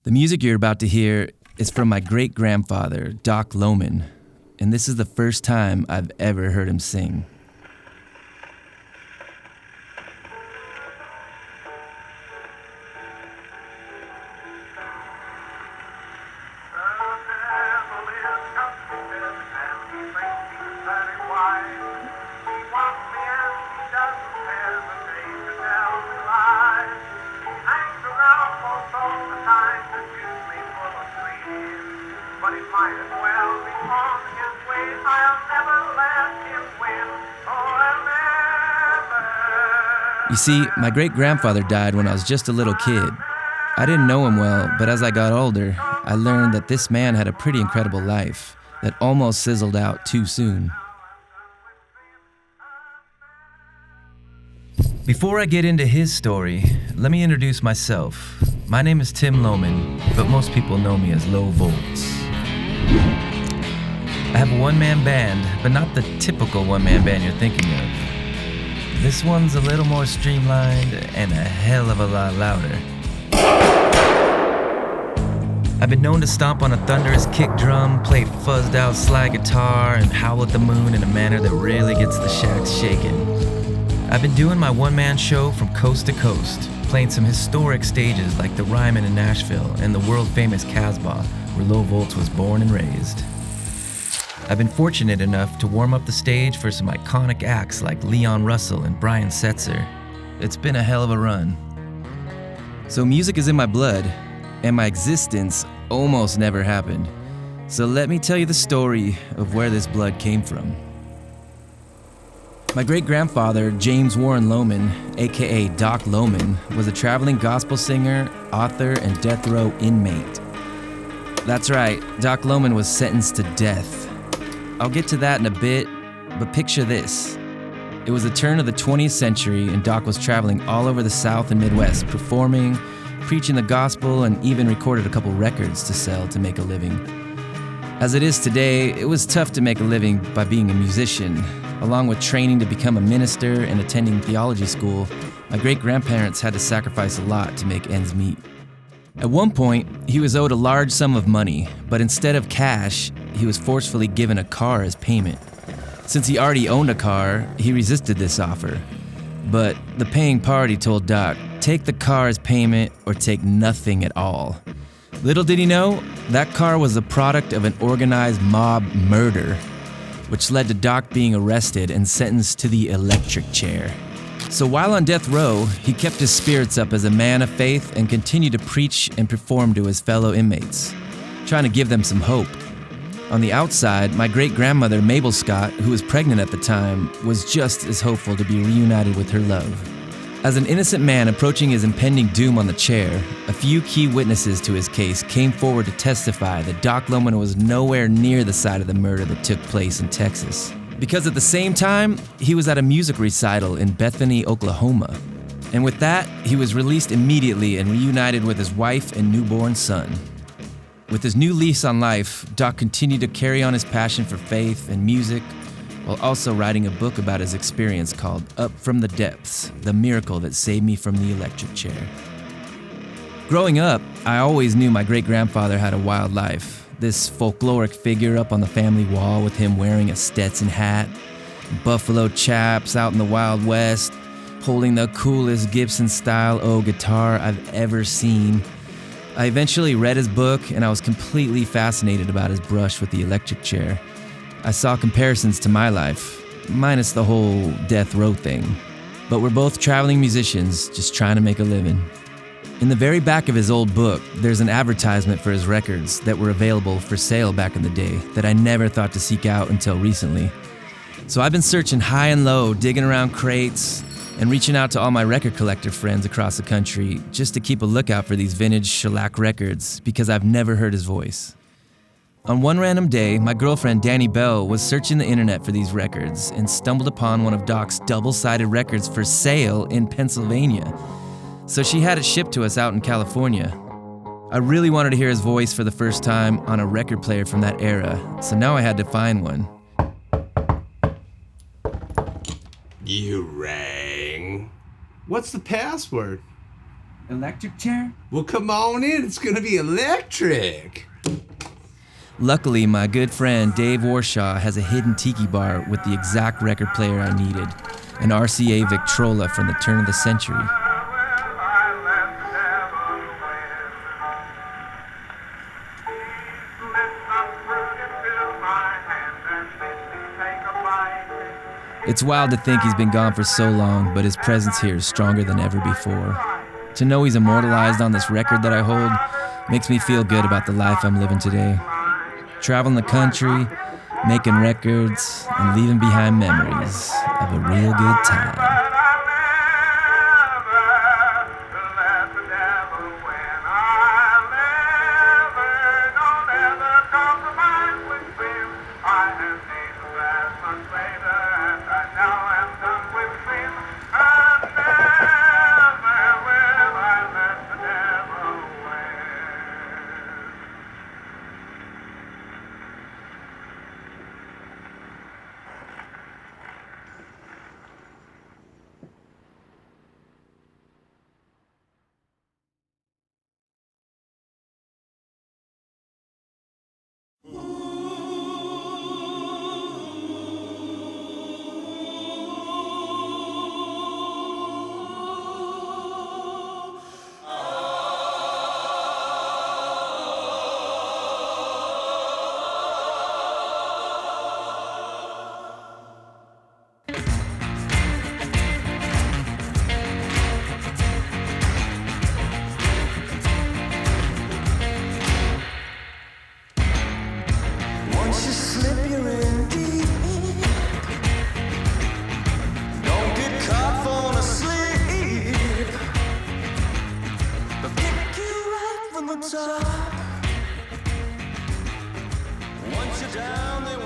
The music you're about to hear is from my great-grandfather, Doc Loman, and this is the first time I've ever heard him sing. You see, my great-grandfather died when I was just a little kid. I didn't know him well, but as I got older, I learned that this man had a pretty incredible life that almost sizzled out too soon. Before I get into his story, let me introduce myself. My name is Tim Low, but most people know me as Low Volts. I have a one-man band, but not the typical one-man band you're thinking of. This one's a little more streamlined and a hell of a lot louder. I've been known to stomp on a thunderous kick drum, play fuzzed out slide guitar, and howl at the moon in a manner that really gets the shacks shaking. I've been doing my one-man show from coast to coast, playing some historic stages like the Ryman in Nashville and the world-famous Casbah, where Low Volts was born and raised. I've been fortunate enough to warm up the stage for some iconic acts like Leon Russell and Brian Setzer. It's been a hell of a run. So music is in my blood, and my existence almost never happened. So let me tell you the story of where this blood came from. My great-grandfather, James Warren Lowman, aka Doc Loman, was a traveling gospel singer, author, and death row inmate. That's right, Doc Loman was sentenced to death. I'll get to that in a bit, but picture this. It was the turn of the 20th century, and Doc was traveling all over the South and Midwest, performing, preaching the gospel, and even recorded a couple records to sell to make a living. As it is today, it was tough to make a living by being a musician. Along with training to become a minister and attending theology school, my great-grandparents had to sacrifice a lot to make ends meet. At one point, he was owed a large sum of money, but instead of cash, he was forcefully given a car as payment. Since he already owned a car, he resisted this offer. But the paying party told Doc, take the car as payment or take nothing at all. Little did he know, that car was the product of an organized mob murder, which led to Doc being arrested and sentenced to the electric chair. So while on death row, he kept his spirits up as a man of faith and continued to preach and perform to his fellow inmates, trying to give them some hope. On the outside, my great-grandmother, Mabel Scott, who was pregnant at the time, was just as hopeful to be reunited with her love. As an innocent man approaching his impending doom on the chair, a few key witnesses to his case came forward to testify that Doc Loman was nowhere near the site of the murder that took place in Texas. Because at the same time, he was at a music recital in Bethany, Oklahoma. And with that, he was released immediately and reunited with his wife and newborn son. With his new lease on life, Doc continued to carry on his passion for faith and music, while also writing a book about his experience called Up From the Depths, The Miracle That Saved Me From the Electric Chair. Growing up, I always knew my great-grandfather had a wild life. This folkloric figure up on the family wall with him wearing a Stetson hat, buffalo chaps out in the Wild West, holding the coolest Gibson-style guitar I've ever seen. I eventually read his book, and I was completely fascinated about his brush with the electric chair. I saw comparisons to my life, minus the whole death row thing. But we're both traveling musicians, just trying to make a living. In the very back of his old book, there's an advertisement for his records that were available for sale back in the day that I never thought to seek out until recently. So I've been searching high and low, digging around crates, and reaching out to all my record collector friends across the country just to keep a lookout for these vintage shellac records because I've never heard his voice. On one random day, my girlfriend Danny Bell was searching the internet for these records and stumbled upon one of Doc's double-sided records for sale in Pennsylvania. So she had it shipped to us out in California. I really wanted to hear his voice for the first time on a record player from that era, so now I had to find one. You rang. What's the password? Electric chair? Well, come on in. It's gonna be electric. Luckily, my good friend Dave Warshaw has a hidden tiki bar with the exact record player I needed, an RCA Victrola from the turn of the century. It's wild to think he's been gone for so long, but his presence here is stronger than ever before. To know he's immortalized on this record that I hold makes me feel good about the life I'm living today. Traveling the country, making records, and leaving behind memories of a real good time. Once you slip, you're in deep. Don't get caught falling asleep. They'll pick you right from the top. Once you're down, they